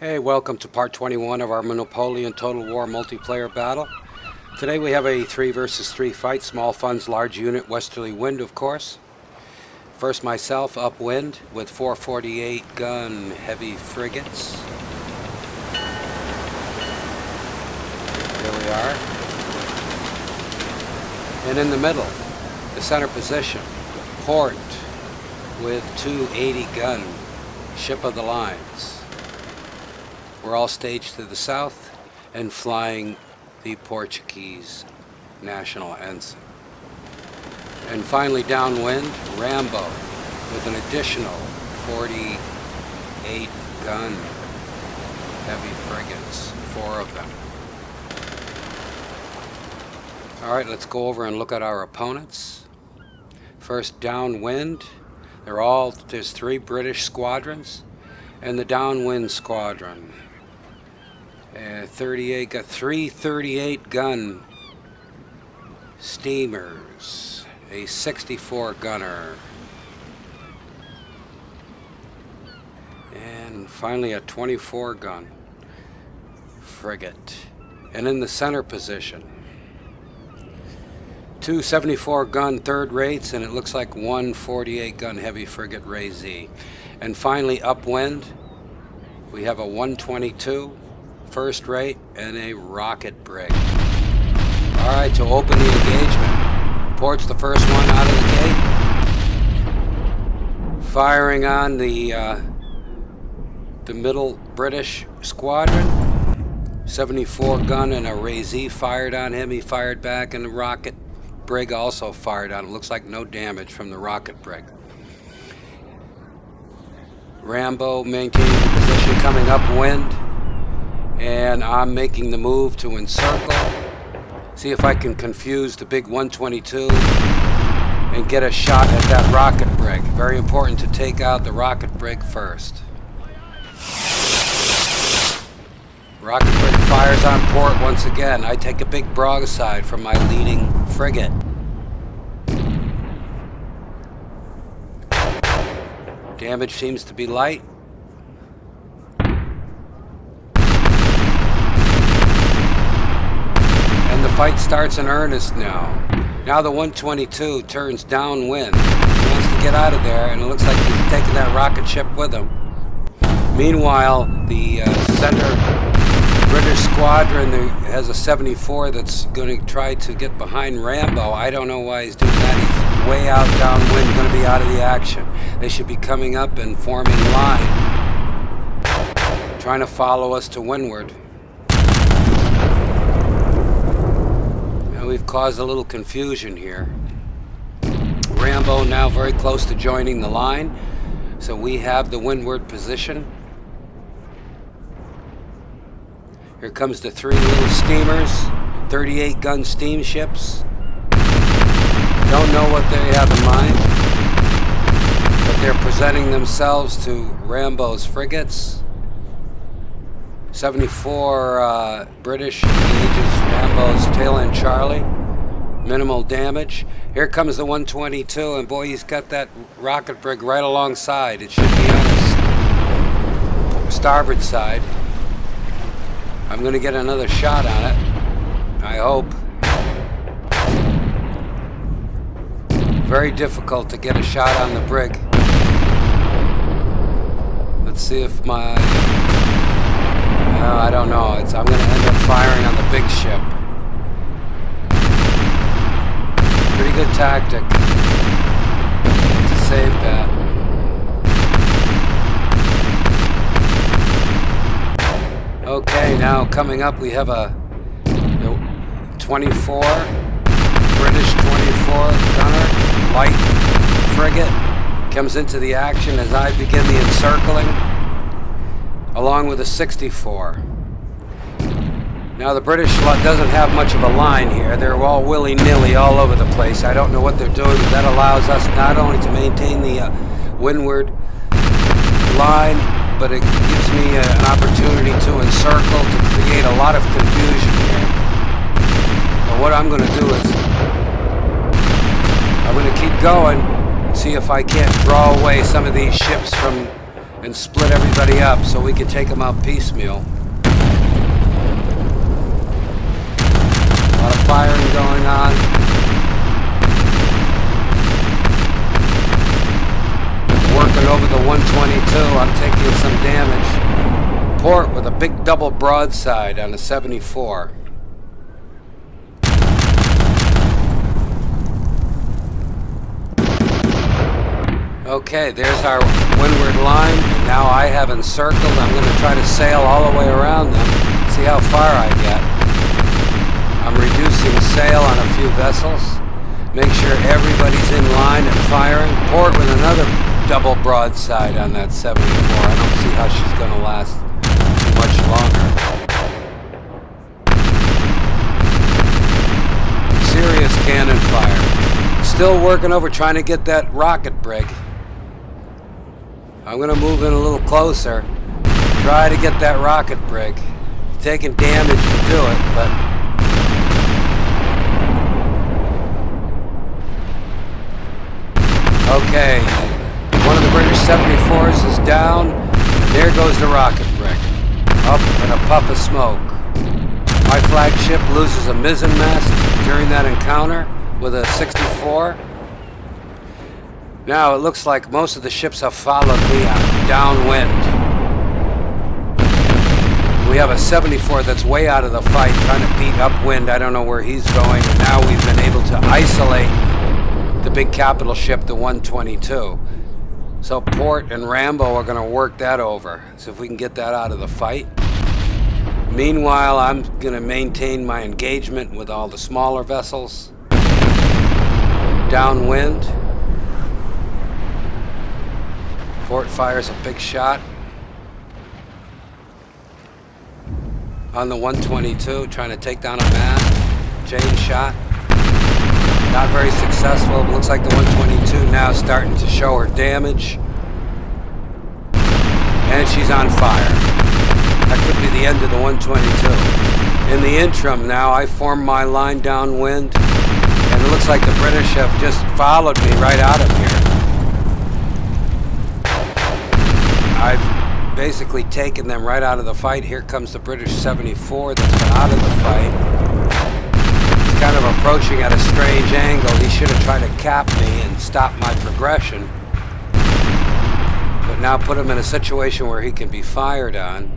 Hey, welcome to part 21 of our Napoleon Total War multiplayer battle. Today we have a 3 versus 3 fight, small funds, large unit, westerly wind of course. First myself, upwind with 448 gun heavy frigates. Here we are. And in the middle, the center position, port with 280 gun ship of the lines. We're all staged to the south and flying the Portuguese national ensign. And finally downwind, Rambo with an additional 48 gun heavy frigates, 4 of them. All right, let's go over and look at our opponents. First, downwind, there's 3 British squadrons and the downwind squadron. 38 got 3 38 gun steamers, a 64 gunner, and finally a 24 gun frigate. And in the center position, 2 74 gun third rates, and it looks like 1 48 gun heavy frigate Ray Z. And finally upwind, we have a 122 first rate and a rocket brig. All right, to open the engagement, port's the first one out of the gate, firing on the middle British squadron. 74 gun and a Ray Z fired on him. He fired back, and the rocket brig also fired on him. Looks like no damage from the rocket brig. Rambo maintaining the position, coming upwind, and I'm making the move to encircle. See if I can confuse the big 122 and get a shot at that rocket brig. Very important to take out the rocket brig first. Rocket brig fires on port once again. I take a big broadside from my leading frigate. Damage seems to be light. And the fight starts in earnest now. Now the 122 turns downwind. He wants to get out of there, and it looks like he's taking that rocket ship with him. Meanwhile, the center British squadron has a 74 that's going to try to get behind Rambo. I don't know why he's doing that. He's way out downwind, going to be out of the action. They should be coming up and forming line, trying to follow us to windward. Now we've caused a little confusion here. Rambo now very close to joining the line, so we have the windward position. Here comes the 3 little steamers, 38 gun steamships. Don't know what they have in mind, but they're presenting themselves to Rambo's frigates. 74 British engages Rambo's tail end Charlie. Minimal damage. Here comes the 122, and boy, he's got that rocket brig right alongside. It should be on his starboard side. I'm going to get another shot on it, I hope. Very difficult to get a shot on the brig. Let's see if my... No, I don't know. I'm going to end up firing on the big ship. Pretty good tactic to save that. Okay, now coming up we have a 24, British 24 gunner, light frigate, comes into the action as I begin the encircling, along with a 64. Now the British doesn't have much of a line here. They're all willy-nilly all over the place. I don't know what they're doing, but that allows us not only to maintain the windward line, but it gives me an opportunity to encircle, to create a lot of confusion here. But what I'm going to do is, I'm going to keep going, see if I can't draw away some of these ships from and split everybody up so we can take them out piecemeal. A lot of firing going on. Working over the 122, I'm taking some damage. Port with a big double broadside on the 74. Okay, there's our windward line. And now I have encircled. I'm going to try to sail all the way around them, see how far I get. I'm reducing sail on a few vessels. Make sure everybody's in line and firing. Port with another double broadside on that 74. I don't see how she's going to last too much longer. Serious cannon fire. Still working over trying to get that rocket brig. I'm going to move in a little closer. Try to get that rocket brig. Taking damage to do it, but... Okay. One of the British 74s is down. There goes the rocket brig. Up in a puff of smoke. My flagship loses a mizzen mast during that encounter with a 64. Now it looks like most of the ships have followed me downwind. We have a 74 that's way out of the fight, trying to beat upwind. I don't know where he's going. And now we've been able to isolate the big capital ship, the 122. So Port and Rambo are going to work that over. So if we can get that out of the fight. Meanwhile, I'm going to maintain my engagement with all the smaller vessels. Downwind. Port fires a big shot on the 122, trying to take down a mast. Chain shot. Not very successful, but looks like the 122 now starting to show her damage. And she's on fire. That could be the end of the 122. In the interim now, I form my line downwind, and it looks like the British have just followed me right out of here. I've basically taken them right out of the fight. Here comes the British 74 that's been out of the fight. He's kind of approaching at a strange angle. He should have tried to cap me and stop my progression. But now put him in a situation where he can be fired on.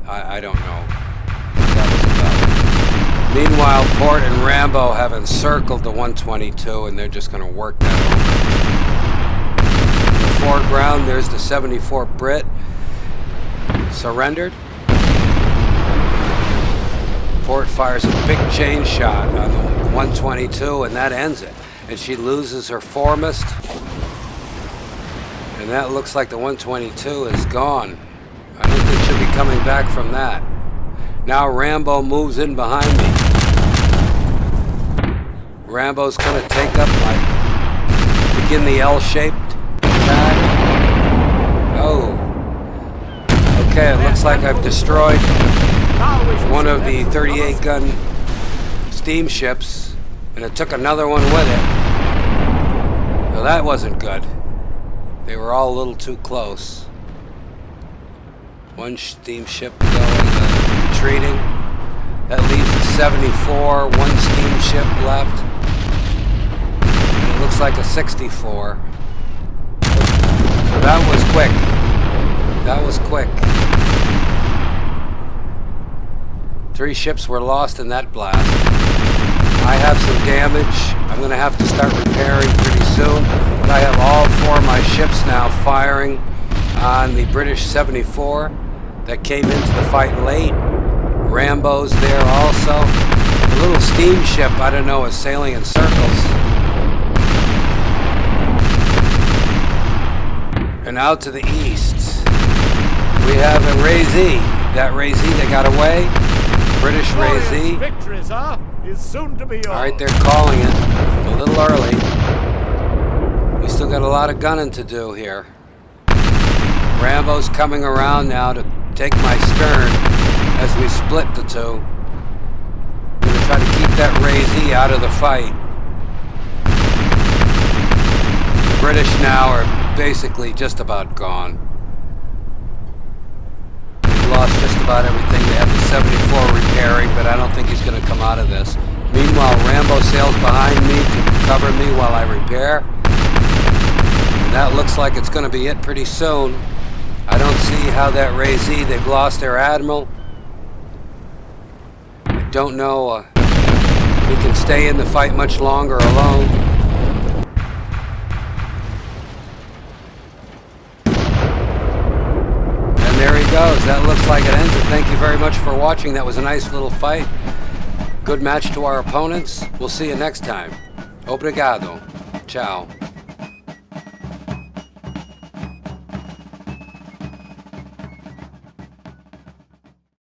I don't know what that was about. Meanwhile, Port and Rambo have encircled the 122, and they're just going to work that over. Foreground, there's the 74 Brit. Surrendered. Port fires a big chain shot on the 122, and that ends it. And she loses her foremast. And that looks like the 122 is gone. I don't think she'll be coming back from that. Now Rambo moves in behind me. Rambo's going to take up begin the L-shaped attack. Oh. Okay, it looks like I've destroyed one of the 38-gun steamships, and it took another one with it. So that wasn't good. They were all a little too close. One steamship going, retreating. That leaves the 74, one steamship left. And it looks like a 64. So that was quick. That was quick. 3 ships were lost in that blast. I have some damage. I'm going to have to start repairing pretty soon. But I have all 4 of my ships now firing on the British 74 that came into the fight late. Rambo's there also. The little steamship, I don't know, is sailing in circles. And out to the east, we have a Razee. That Razee, they got away. British Razee. Victory, sir, is soon to be yours. All right, they're calling it a little early. We still got a lot of gunning to do here. Rambo's coming around now to take my stern as we split the two. I'm going to try to keep that Razee out of the fight. The British now are basically just about gone. lost just about everything. They have the 74 repairing, but I don't think he's going to come out of this. Meanwhile, Rambo sails behind me to cover me while I repair. And that looks like it's going to be it pretty soon. I don't see how that Razy, they've lost their admiral. I don't know he can stay in the fight much longer alone. And there he goes. That looks like it ends it. Thank you very much for watching. That was a nice little fight. Good match to our opponents. We'll see you next time. Obrigado. Ciao.